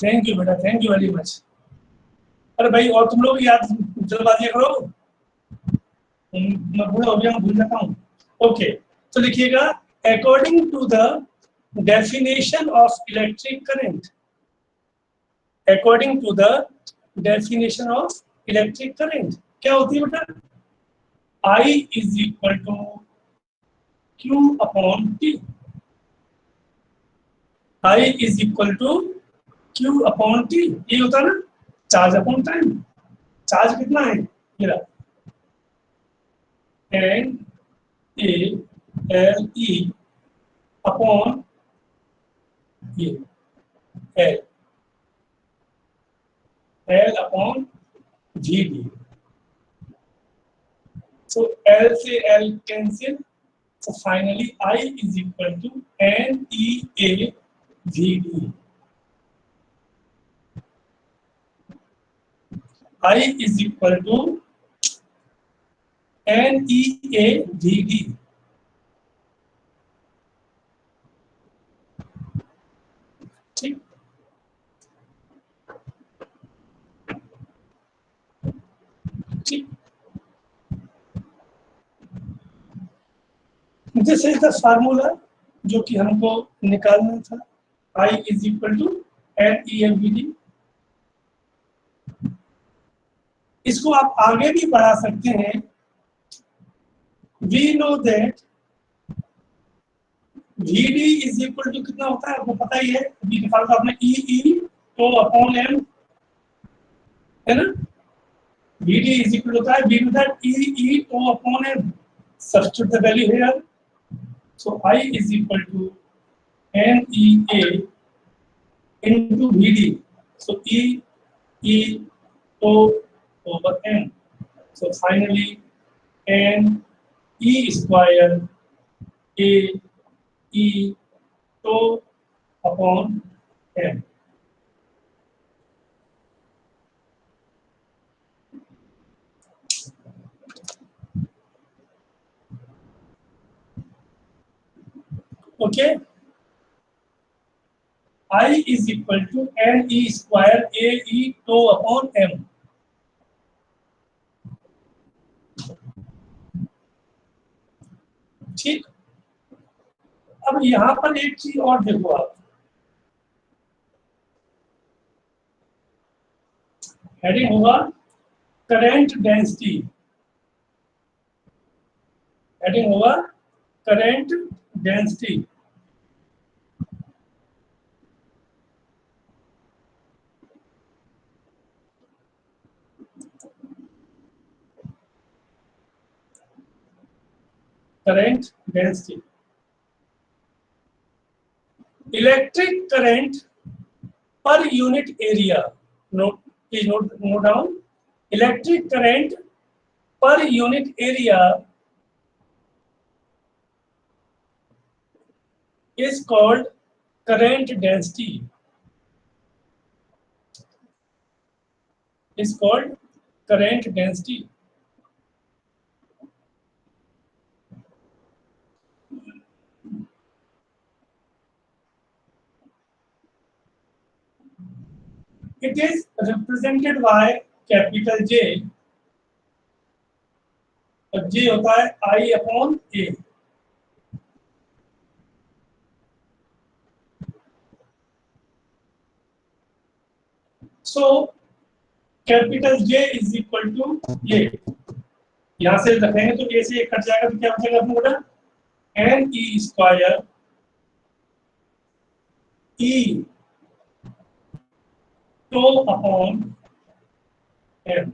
Thank you बेटा, thank you very much. अरे भाई, और तुम लोग याद जल्दबाजी करो, मैं बूढ़ा हो गया हूँ, भूल जाता हूँ। ओके, तो लिखिएगा according to the definition of electric current, according to the definition of electric current क्या होती है बेटा? I is equal to Q upon T। I is equal to Q upon T, ये होता है ना चार्ज अपॉन टाइम। चार्ज कितना है मेरा? N A L E upon ये L, L upon G D. So L से L cancel, so finally I is equal to N E A V D। I is equal to N E A V D। ठीक, ठीक, this is the formula जो कि हमको निकालना था। I is equal to N E A V D। इसको आप आगे भी बढ़ा सकते हैं। We know that VD is equal to कितना होता है आपको पता ही है, अभी निकाला था आपने, E E tau upon M, है ना? VD is equal होता है, we know that E E tau upon M, substitute the value here, so I is equal to N E A into VD, so E E to over M, so finally N E square A E to upon M। Okay, I is equal to N E square A E to upon M। ठीक, अब यहां पर एक चीज और देखो आप, heading होगा करंट डेंसिटी, हेडिंग होगा current density. Current density, electric current per unit area, note please note down, electric current per unit area is called current density, is called current density। It is represented by capital J, और J होता है I upon A। So capital J is equal to ये, यहां से रखेंगे तो A से cut जाएगा, तो क्या बचेगा अपने बेटा? N E square E tau upon M।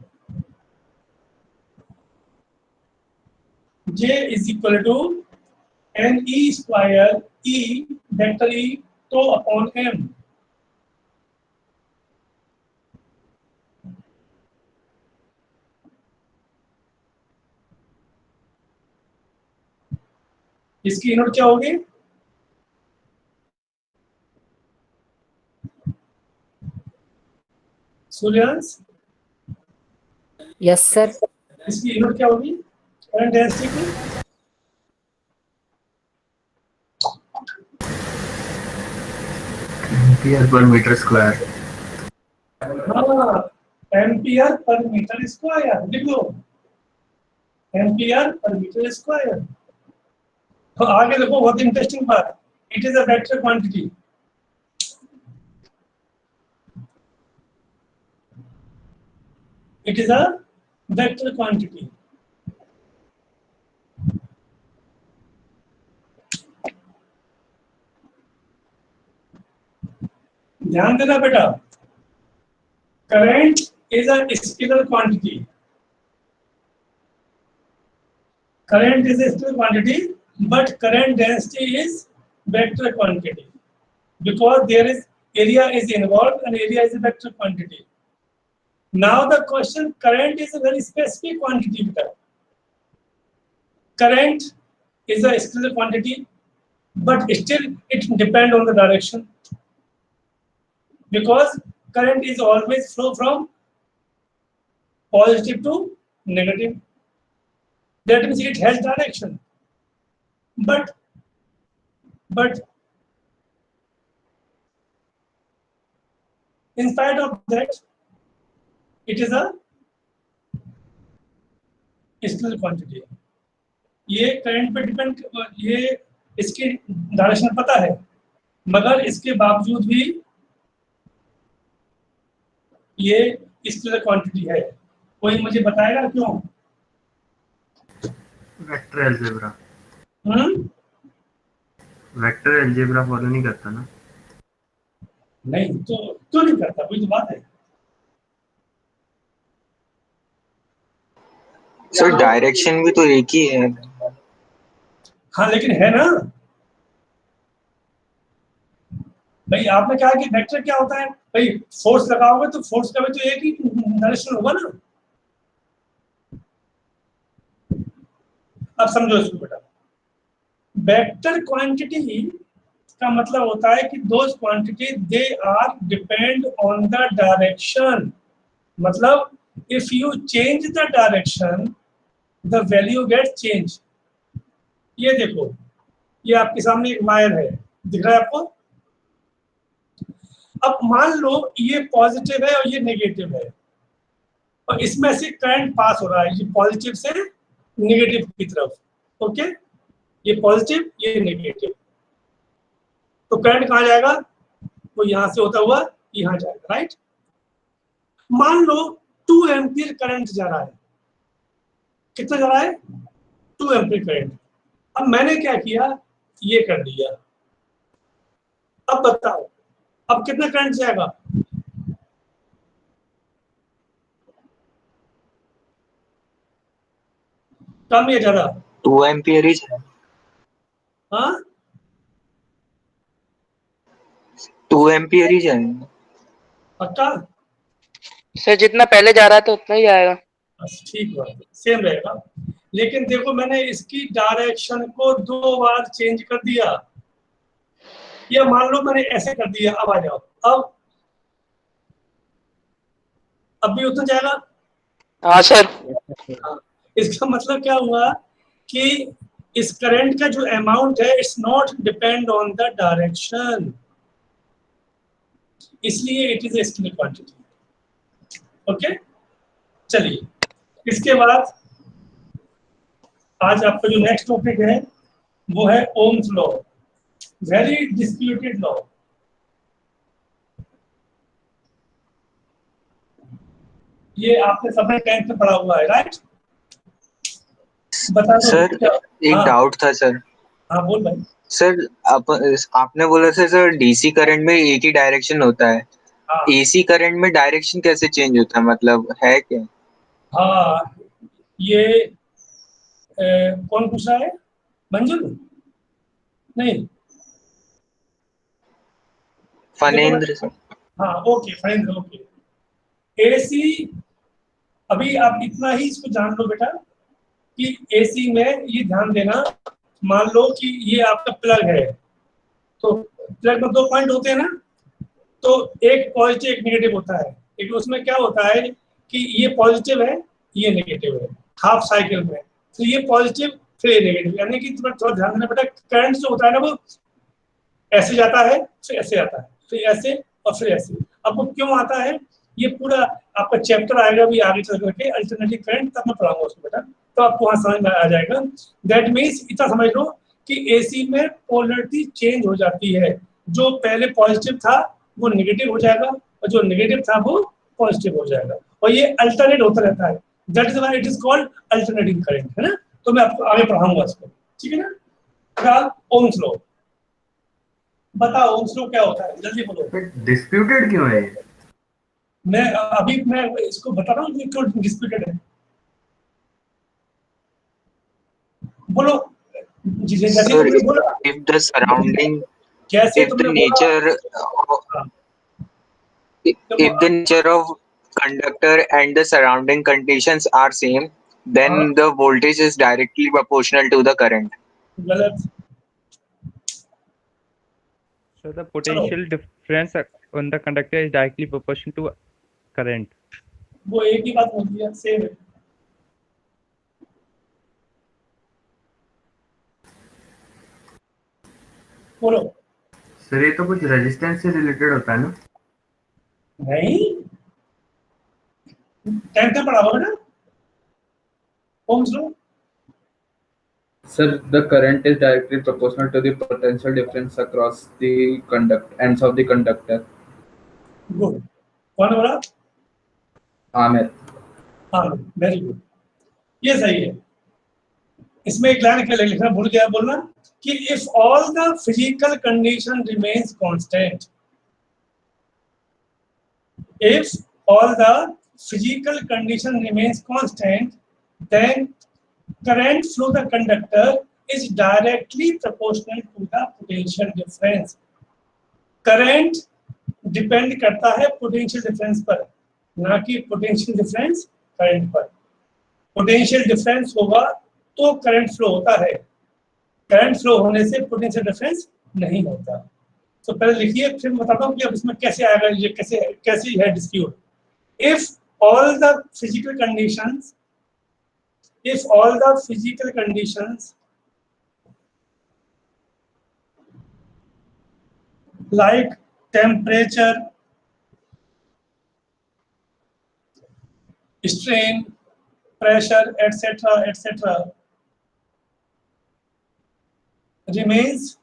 J is equal to N E square E vector E tau upon M। इसकी यूनिट क्या होगी? Suryansh, yes sir. इसकी यूनिट क्या होगी करंट डेंसिटी की? Ampere per metre square. Ampere per metre square, लिख लो ampere per metre square. तो आगे देखो बहुत इंटरेस्टिंग बात, it is a vector quantity. It is a vector quantity. ध्यान देना बेटा, current is a scalar quantity. Current is a scalar quantity, but current density is vector quantity because there is area is involved and area is a vector quantity. Now the question, current is a very specific quantity. Current is a scalar quantity, but still it depends on the direction because current is always flow from positive to negative. That means it has direction, but in spite of that, it is a scalar quantity. ये current पे depend, ये इसकी direction पता है, मगर इसके बावजूद भी ये स्केलर क्वांटिटी है। कोई मुझे बताएगा क्यों? Vector algebra. Vector algebra follow नहीं करता ना? नहीं तो क्यों नहीं करता, कोई तो बात है। सर डायरेक्शन भी तो एक ही है। हाँ लेकिन है ना भाई, आपने कहा कि वेक्टर क्या होता है भाई, फोर्स लगाओगे तो फोर्स का भी तो एक ही डायरेक्शन होगा ना। अब समझो इसको बेटा, वेक्टर क्वांटिटी का मतलब होता है कि those quantity they are depend on the direction. मतलब if you change the direction the value get change. ये देखो, ये आपके सामने एक वायर है, दिख रहा है आपको? अब मान लो ये पॉजिटिव है और ये नेगेटिव है, और इसमें से करंट पास हो रहा है, ये पॉजिटिव से नेगेटिव की तरफ। ओके, ये पॉजिटिव ये नेगेटिव, तो करंट कहाँ जाएगा? वो यहां से होता हुआ यहां जाएगा, राइट। मान लो 2 एम्पीयर करंट जा रहा है। कितना जा रहा है? 2 एम्पीयर करंट। अब मैंने क्या किया, ये कर दिया। अब बताओ अब कितना करंट जाएगा? कम या ज्यादा? 2 एम्पियर ही है। हाँ 2 एम्पियर ही जाएगा। पक्का? सर जितना पहले जा रहा था उतना ही आएगा। ठीक बात, सेम रहेगा। लेकिन देखो मैंने इसकी डायरेक्शन को 2 बार चेंज कर दिया। ये मान लो मैंने ऐसे कर दिया, अब आ जाओ, अब भी उतना जाएगा। हाँ सर। हाँ, इसका मतलब क्या हुआ कि इस करंट का जो अमाउंट है it's not depend on the direction, इसलिए it is a scalar quantity. Okay, चलिए इसके बाद आज आपका जो नेक्स्ट टॉपिक है वो है Ohm's law, very disputed law. ये आपने सबने 10th में पढ़ा हुआ है, राइट? बता दो सर एक डाउट था सर। हाँ बोल भाई। सर आपने बोला था सर डीसी करंट में एक ही डायरेक्शन होता है, एसी करंट में डायरेक्शन कैसे चेंज होता है, मतलब है क्या? हाँ ये कौन पूछ रहा है? मंजुल? नहीं, फनेंद्र सर। हाँ ओके फनेंद्र, ओके। एसी, अभी आप इतना ही इसको जान लो बेटा कि एसी में ये ध्यान देना, मान लो कि ये आपका प्लग है, तो प्लग में 2 पॉइंट होते हैं ना, तो एक पॉजिटिव एक नेगेटिव होता है। एक उसमें क्या होता है कि ये पॉजिटिव है ये नेगेटिव है, हाफ साइकिल में, तो ये पॉजिटिव फिर ये नेगेटिव, यानी कि थोड़ा ध्यान देना बेटा, करंट जो होता है ना वो ऐसे जाता है फिर ऐसे आता है फिर ऐसे और फिर ऐसे। अब वो क्यों आता है? ये पूरा आपका चैप्टर आएगा भी आगे चल करके अल्टरनेटिव करंट, तब मैं पढ़ाऊंगा उसको बेटा, तो आपको वहां समझ में आ जाएगा। दैट मीन्स इतना समझ लो कि एसी में पोलरिटी चेंज हो जाती है, जो पहले पॉजिटिव था वो नेगेटिव हो जाएगा और जो नेगेटिव था वो पॉजिटिव हो जाएगा, और ये अल्टरनेट होता रहता है। That is why it is called alternating current, है ना। तो मैं आपको आगे पढ़ाऊंगा इसको, ठीक है ना। क्या ओम्स लॉ, बताओ ओम्स लॉ क्या होता है, जल्दी बोलो। डिस्प्यूटेड क्यों है ये? मैं इसको बता रहा हूँ क्यों डिस्प्यूटेड है, बोलो। जैसे Sir, तुमने बोला, if the surrounding, जैसे if the तुमने बोला, nature, हाँ, if the nature of conductor and the surrounding conditions are same, then हाँ, the voltage is directly proportional to the current. गलत। So the चलो, potential difference on the conductor is directly proportional to current. वो एक ही बात होती है, same है। बोलो। सर ये तो कुछ रेजिस्टेंस से रिलेटेड होता है ना? नहीं, 10th में पढ़ा होगा ना Ohm's law. Sir, the current is directly proportional to the potential difference across the ends of the conductor. Good, कौन बोला? Amen. हाँ, वेरी गुड, ये सही है। इसमें एक लाइन क्या लिखना भूल गया बोलना कि if all the physical condition remains constant, if all the physical condition remains constant, then current through the conductor is directly proportional to the potential difference. Current depend करता है पोटेंशियल डिफरेंस पर, ना कि पोटेंशियल डिफरेंस करंट पर। Potential difference होगा तो current flow होता है, करंट फ्लो होने से पोटेंशियल डिफरेंस नहीं होता। तो पहले लिखिए, फिर बताता हूँ कि अब इसमें कैसे आएगा, ये कैसे है dispute. If all the physical conditions, if all the physical conditions like temperature, strain, pressure, etc. remains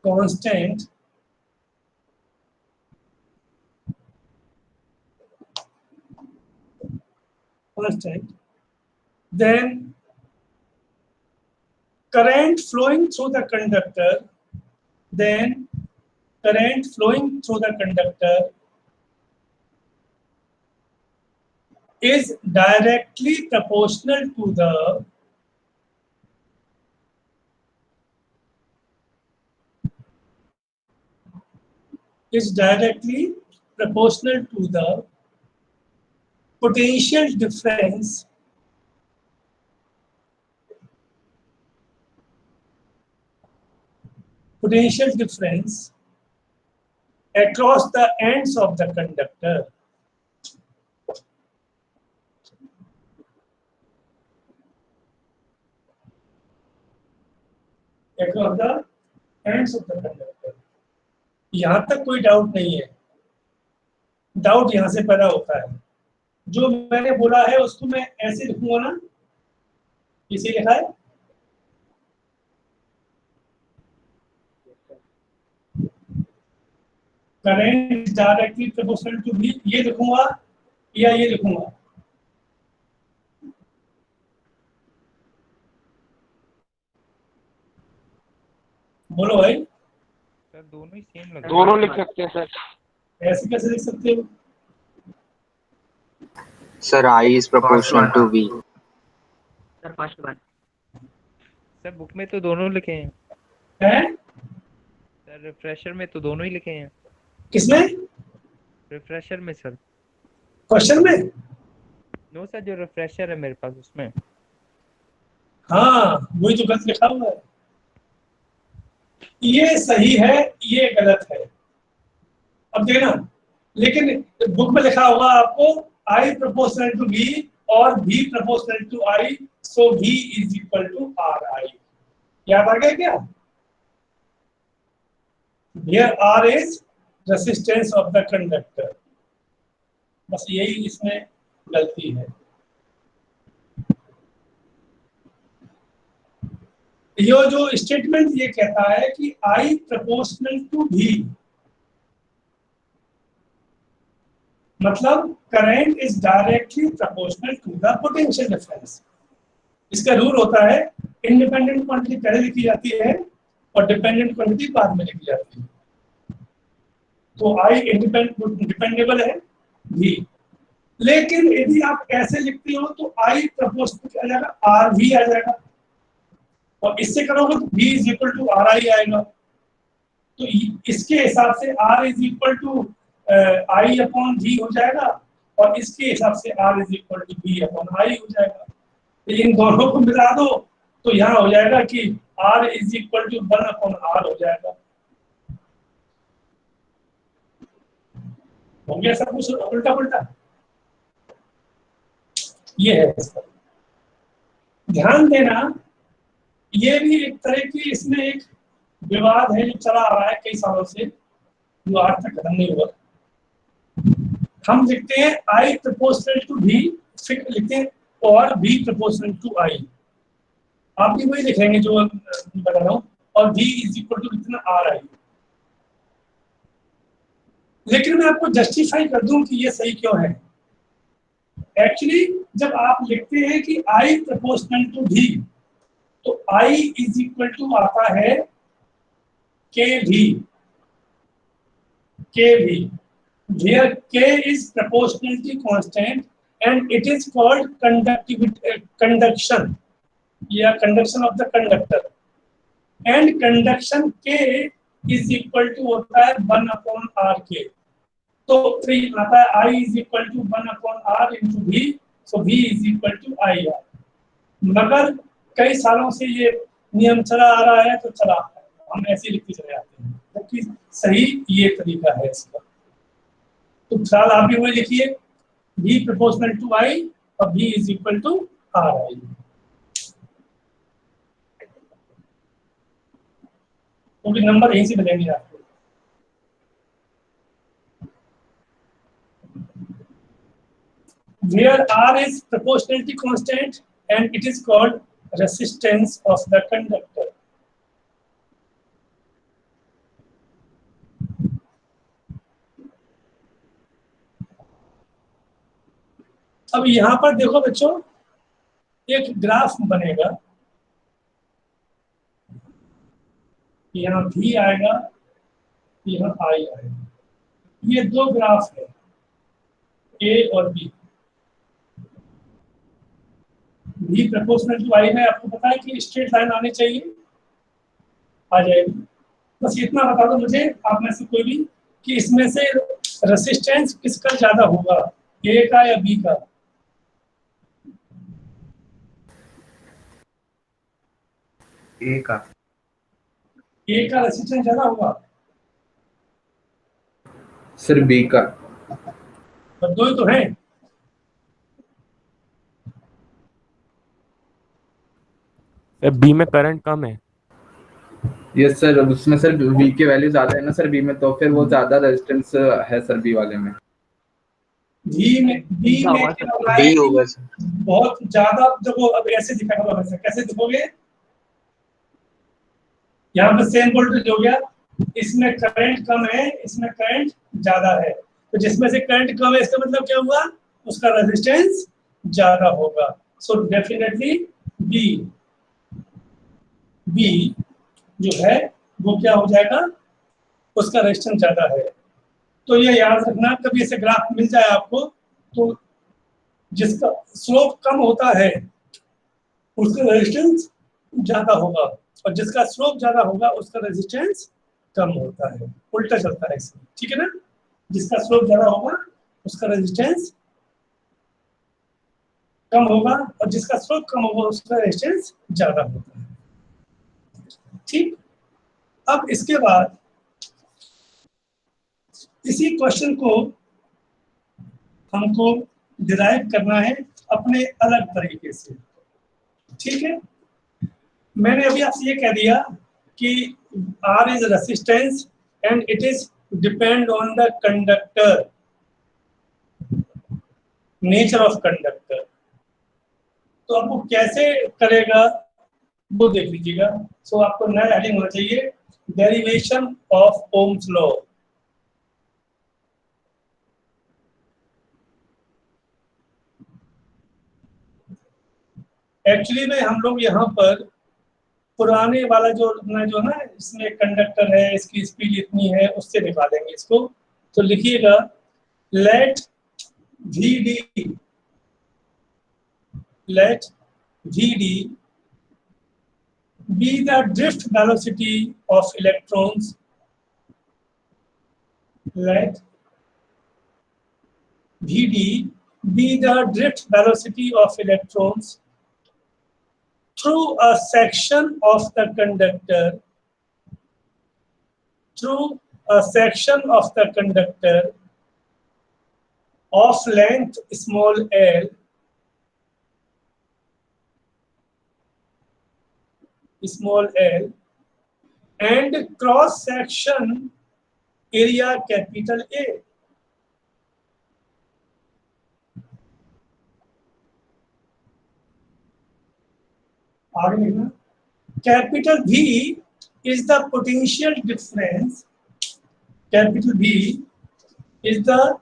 constant, then current flowing through the conductor, is directly proportional to the potential difference across the ends of the conductor. Across the ends of the conductor. यहां तक कोई doubt नहीं है, doubt यहां से पैदा होता है। जो मैंने बोला है उसको मैं ऐसे लिखूंगा ना, इसे लिखा है current directly proportional to V, ये लिखूंगा या ये लिखूंगा? बोलो भाई। सर दोनों ही सेम लग दोनों लिख सकते हैं सर। ऐसे कैसे लिख सकते हो? Sir, I is proportional to V. Sir book में तो दोनों लिखे हैं हैं? सर, रिफ्रेशर में तो दोनों ही लिखे हैं। किसमें? रिफ्रेशर में सर। क्वेश्चन में? नो सर, जो रिफ्रेशर है मेरे पास उसमें। हाँ, वही तो गलत लिखा हुआ है। ये सही है, ये गलत है। अब देखना, लेकिन बुक में लिखा होगा आपको I proportional to V और V proportional to I, so V is equal to RI। याद आ गया क्या? Here R is resistance of the conductor, बस यही इसमें गलती है। ये जो स्टेटमेंट ये कहता है कि I प्रोपोर्शनल टू V, मतलब current is directly proportional to the potential difference. इसका रूल होता है इंडिपेंडेंट क्वांटिटी पहले लिखी जाती है और डिपेंडेंट क्वांटिटी बाद में लिखी जाती है। तो I डिपेंडेबल है V, लेकिन यदि आप ऐसे लिखते हो तो I प्रोपोर्शनल आ जाएगा, RV आ जाएगा, और इससे करोगे तो V is equal to RI आएगा। तो इसके हिसाब से R is equal to I upon V हो जाएगा, और इसके हिसाब से R is equal to V upon I हो जाएगा। तो इन दोनों को मिला दो तो यहाँ हो जाएगा कि R is equal to 1 upon R हो जाएगा। हो गया सब कुछ उल्टा पुल्टा। ये है इसका ध्यान देना। ये भी एक तरह की इसमें एक विवाद है जो चला आ रहा है कई सालों से, जो आज तक खत्म नहीं हुआ। हम लिखते हैं I प्रोपोर्शनल टू V, फिर लिखते हैं और V प्रोपोर्शनल टू I। आप भी वही लिखेंगे जो बता रहा हूँ, और V इज इक्वल टू कितना RI। लेकिन मैं आपको जस्टिफाई कर दूं कि ये सही क्यों है। एक्चुअली जब आप लिखते हैं कि I प्रोपोर्शनल टू V, तो I इज इक्वल टू आता है KV, where K is proportionality constant and it is called conduction या conduction of the conductor, and conduction K is equal to होता है 1 upon RK। तो फिर आता है I is equal to 1 upon R into V, so V is equal to IR। मगर कई सालों से ये नियम चला आ रहा है तो चला आ रहा है, हम ऐसे लिखते चले जाते हैं, क्योंकि सही ये तरीका है इसका। तो फिलहाल आप भी वही लिखिए V प्रोपोर्शनल टू I और V is equal to RI। तो भी नंबर यहीं से मिलेंगे आपको। Where R is proportionality constant and it is called resistance of the conductor। अब यहां पर देखो बच्चों, एक ग्राफ बनेगा, यहाँ V आएगा, यहाँ I आएगा। ये दो ग्राफ है A और B। V proportional to I में आपको पता है कि स्ट्रेट लाइन आनी चाहिए, आ जाएगी। बस इतना बता दो मुझे आप में से कोई भी कि इसमें से रेजिस्टेंस किसका ज्यादा होगा, A का या B का। A का। A का रेजिस्टेंस ज्यादा होगा, सर B का। पर दो ही तो हैं। बी में करंट कम है। यस सर, उसमें सर V की वैल्यू ज्यादा है ना सर B में, तो फिर वो ज्यादा रेजिस्टेंस है सर B वाले में। B में क्या हो रहा है कि बहुत ज्यादा। देखो अब ऐसे दिखा होगा, वैसे कैसे दिखोगे, यहाँ पे सेम वोल्टेज हो गया, इसमें करंट कम है, इसमें करंट ज्यादा है, तो जिसमें से करंट कम है इसका मतलब क्या हुआ, उसका रेजिस्टेंस ज्यादा होगा। सो डेफिनेटली बी जो है वो क्या हो जाएगा, उसका रेजिस्टेंस ज्यादा है। तो ये याद रखना, कभी ऐसे ग्राफ मिल जाए आपको तो जिसका स्लोप कम होता है उसका रेजिस्टेंस ज्यादा होगा, और जिसका स्लोप ज्यादा होगा उसका रेजिस्टेंस कम होता है। उल्टा चलता है इसमें, ठीक है ना। जिसका स्लोप ज्यादा होगा उसका रेजिस्टेंस कम होगा, और जिसका स्लोप कम होगा उसका रेजिस्टेंस ज्यादा होता है। ठीक, अब इसके बाद इसी क्वेश्चन को हमको डिराइव करना है अपने अलग तरीके से, ठीक है। मैंने अभी आपसे ये कह दिया कि R is resistance and it is depend on the conductor, nature of conductor. तो आपको कैसे करेगा वो देख लीजिएगा। सो आपको नया हेडिंग होना चाहिए derivation of Ohm's law. Actually में हम लोग यहाँ पर पुराने वाला जो ना इसमें कंडक्टर है, इसकी स्पीड इतनी है, उससे निकालेंगे इसको। तो लिखिएगा late VD be the drift velocity of electrons. Let VD be the drift velocity of electrons through a section of the conductor, of length small l, and cross section area capital A. आगे लिखना capital V is the potential difference. Capital V is the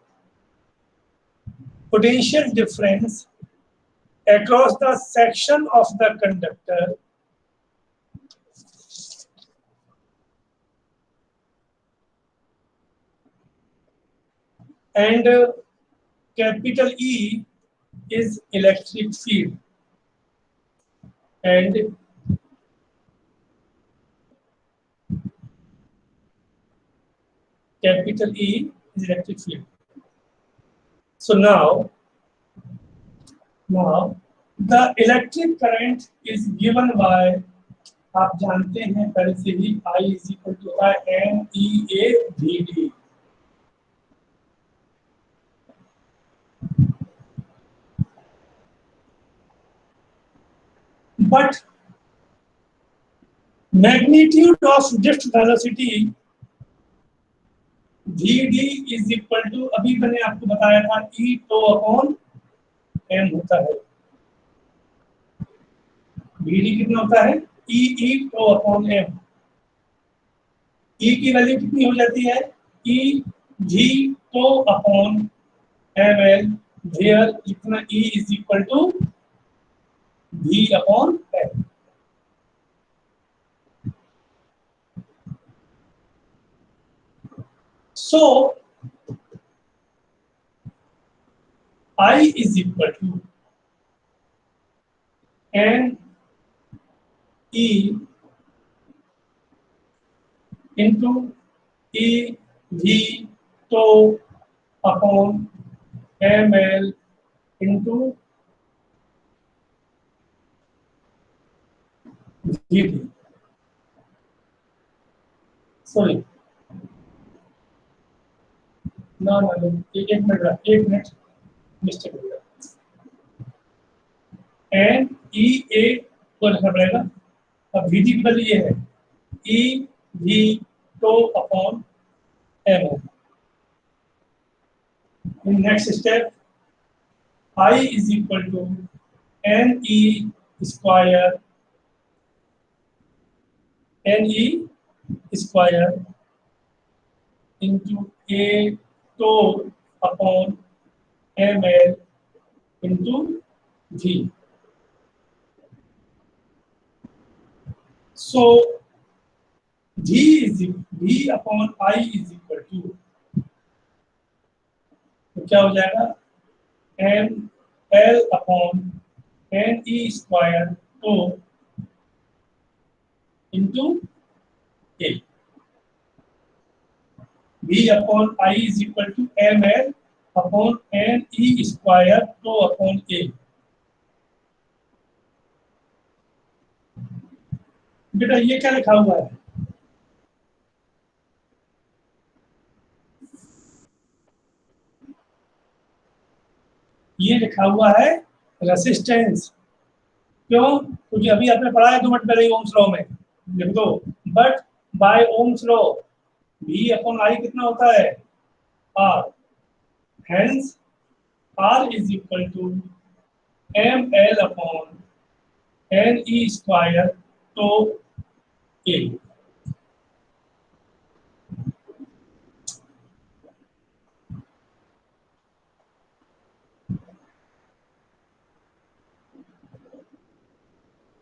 potential difference across the section of the conductor and capital E is electric field. And capital E is electric field. So now the electric current is given by, आप जानते हैं पहले से ही, I is equal to MEAVD. But magnitude of drift velocity VD is equal to, अभी मैंने आपको बताया था, E टो अपॉन M होता है। VD कितना होता है? E tau upon M। E की वैल्यू कितनी हो जाती है? E G tau upon ML, where इतना E is equal to V upon M. So I is equal to N E into E V tau upon ML into VD. Sorry. No, एक minute mistake हो गया। N E ए को लिखना पड़ेगा। अब VD की value ये है E V tau upon M। In next step, I is equal to NE square into A tau upon ML into V. So V upon I is equal to, तो क्या हो जाएगा? ML upon NE square tau into A. V upon I is equal to ML upon NE square tau upon A. बेटा ये क्या लिखा हुआ है? ये लिखा हुआ है रेसिस्टेंस। क्यों? क्योंकि अभी आपने पढ़ा है 2 मिनट पहले ओम्स लॉ में, लिख दो। But by Ohm's law V upon I कितना होता है? R। Hence R is equal to ml upon ne square to A.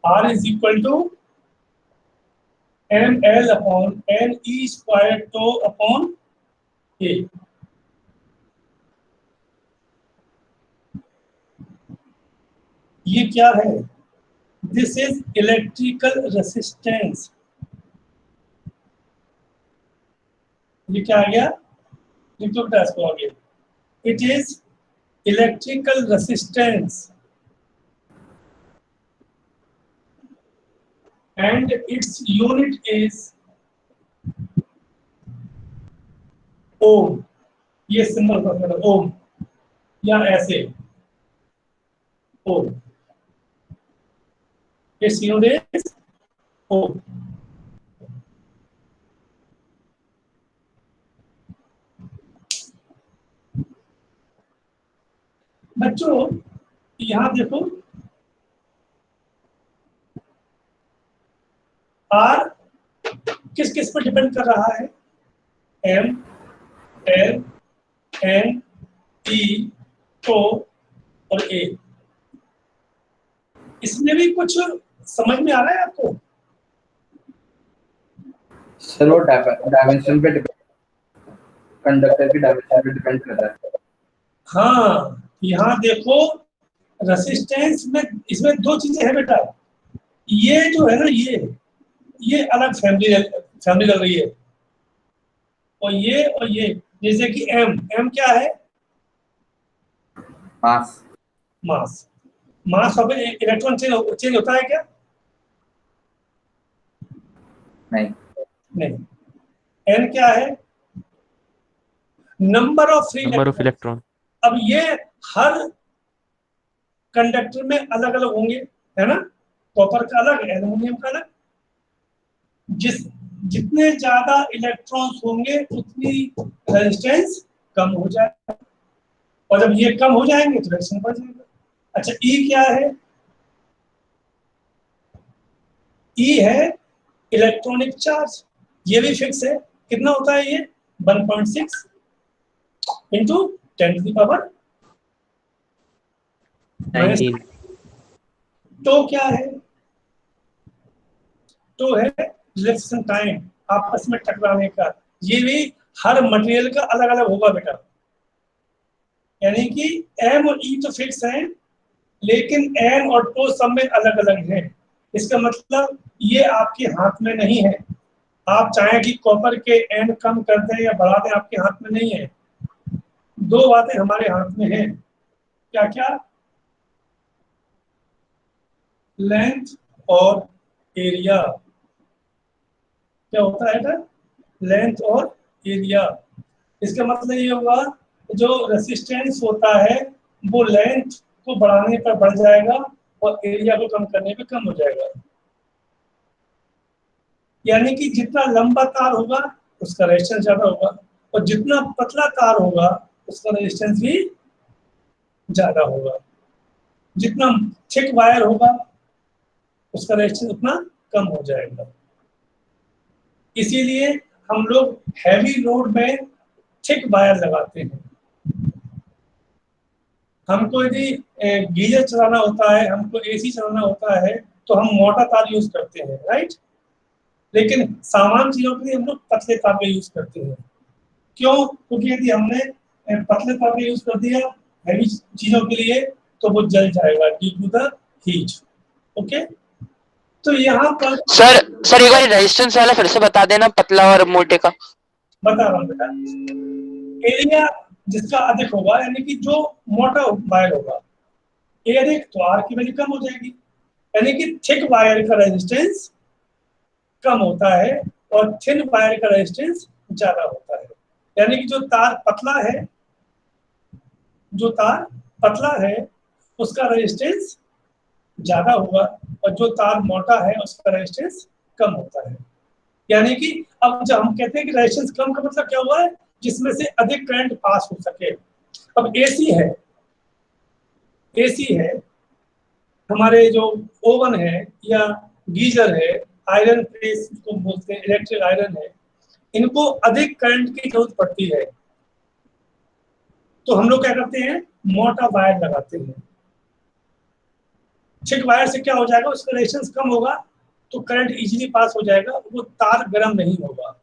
R is equal to ml upon ne square to upon A. ये क्या है? This is electrical resistance. ये क्या आ गया? लिख दो बेटा इसको आगे. It is electrical resistance and its unit is ohm. ये सिंबल का ओम या ऐसे ओम. Its unit is ohm. बच्चों यहाँ देखो R किस किस पर डिपेंड कर रहा है? M, L, N, E, O और A. इसमें भी कुछ समझ में आ रहा है आपको? सर वो डायमेंशन पे डिपेंड, कंडक्टर की डायमेंशन पे डिपेंड कर रहा है. हाँ, यहाँ देखो रेसिस्टेंस में इसमें दो चीजें हैं बेटा. ये जो है ना ये अलग फैमिली लग रही है और ये जैसे कि M क्या है? मास. मास ऑफ इलेक्ट्रॉन चेंज होता है क्या? नहीं. N क्या है? Number of free electron. अब ये हर कंडक्टर में अलग अलग होंगे, है ना? कॉपर का अलग, एल्युमिनियम का अलग. जितने ज्यादा इलेक्ट्रॉन्स होंगे उतनी रेजिस्टेंस कम हो जाएगा और जब ये कम हो जाएंगे तो रेजिस्टेंस बढ़ जाएगा. अच्छा, E क्या है? E है इलेक्ट्रॉनिक चार्ज. ये भी फिक्स है. कितना होता है ये? 1.6 इंटू 10 to the power 19. तो क्या है? तो है रिलेक्सेशन टाइम, आपस में टकराने का. ये भी हर मटेरियल का अलग अलग होगा बेटा. यानी कि M और E तो फिक्स हैं लेकिन N और O सब में अलग अलग हैं. इसका मतलब ये आपके हाथ में नहीं है. आप चाहें कि कॉपर के N कम कर दें या बढ़ा दें, आपके हाथ में नहीं है. दो बातें हमारे हाथ में हैं. क्या क्या? लेंथ और एरिया. क्या होता है? लेंथ और एरिया. इसका मतलब ये होगा जो रेसिस्टेंस होता है वो लेंथ को बढ़ाने पर बढ़ जाएगा और एरिया को कम करने पे कम हो जाएगा. यानी कि जितना लंबा तार होगा उसका रेजिस्टेंस ज्यादा होगा और जितना पतला तार होगा उसका रेजिस्टेंस भी ज्यादा होगा. जितना थिक वायर होगा उसका रेजिस्टेंस उतना कम हो जाएगा. इसीलिए हम लोग हैवी लोड में थिक वायर लगाते हैं. हमको यदि गीजर चलाना होता है, हमको AC चलाना होता है तो हम मोटा तार यूज करते हैं, राइट? लेकिन सामान्य चीजों के लिए हम लोग पतले तार का यूज करते हैं. क्यों? क्योंकि यदि हमने पतले तार का यूज कर दिया हैवी चीजों के लिए तो वो जल जाएगा due to the heat. Okay, तो यहाँ पर सर एक बार रेजिस्टेंस वाला फिर से बता देना, पतला और मोटे का. बता रहा हूँ बेटा. एरिया जिसका अधिक होगा यानी कि जो मोटा वायर होगा ए अधिक तो R की वैल्यू कम हो जाएगी. यानी कि थिक वायर का रेजिस्टेंस कम होता है और थिन वायर का रेजिस्टेंस ज्यादा होता है. यानी कि जो तार पतला है उसका रेजिस्टेंस ज्यादा होगा और जो तार मोटा है उसका रेजिस्टेंस कम होता है. यानी कि अब जब हम कहते हैं कि रेजिस्टेंस कम का मतलब क्या हुआ है? जिसमें से अधिक करंट पास हो सके. अब AC है, एसी है, हमारे जो ओवन है या गीजर है, आयरन प्रेस को बोलते हैं, इलेक्ट्रिक आयरन है, इनको अधिक करंट की जरूरत पड़ती है, तो हम लोग क्या करते हैं, मोटा वायर लगाते हैं। थिक वायर से क्या हो जाएगा, उसका रेजिस्टेंस कम होगा तो करंट इजीली पास हो जाएगा, वो तार गर्म नहीं होगा।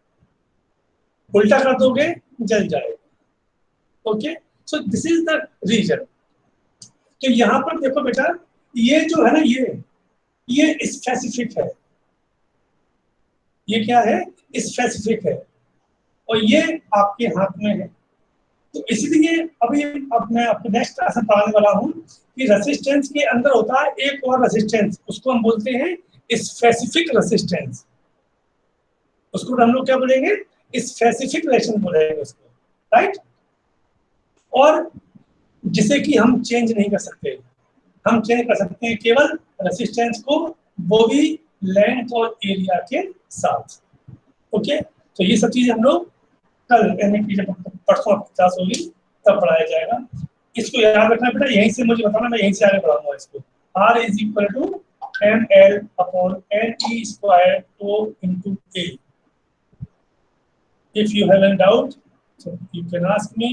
उल्टा कर दोगे जल जाएगा। Okay, so this is the reason. तो यहाँ पर देखो बेटा, ये जो है ना, ये स्पेसिफिक है, ये क्या है, स्पेसिफिक है, और ये आपके हाथ में है। तो इसलिए अब मैं आपको नेक्स्ट क्लास में पढ़ाने वाला हूँ कि रेसिस्टेंस के अंदर होता है एक और रेसिस्टेंस, उसको हम बोलते हैं स्पेसिफिक रेसिस्टेंस। उसको हम लोग क्या बोलेंगे, स्पेसिफिक रेसिस्टेंस बोलेंगे उसको, राइट। और जिसे कि हम चेंज नहीं कर सकते, हम चेंज कर सकते हैं केवल रेसिस्टेंस को, वो भी लेंथ और एरिया के साथ। ओके, तो ये सब चीजें हम लोग कल यानी कि जब परसों क्लास होगी तब पढ़ाया जाएगा। इसको याद रखना बेटा, यहीं से मुझे बताना, मैं यहीं से आगे बढ़ाऊंगा इसको। R is equal to ML upon NE square tau into A। If you have any doubt, so you can ask me.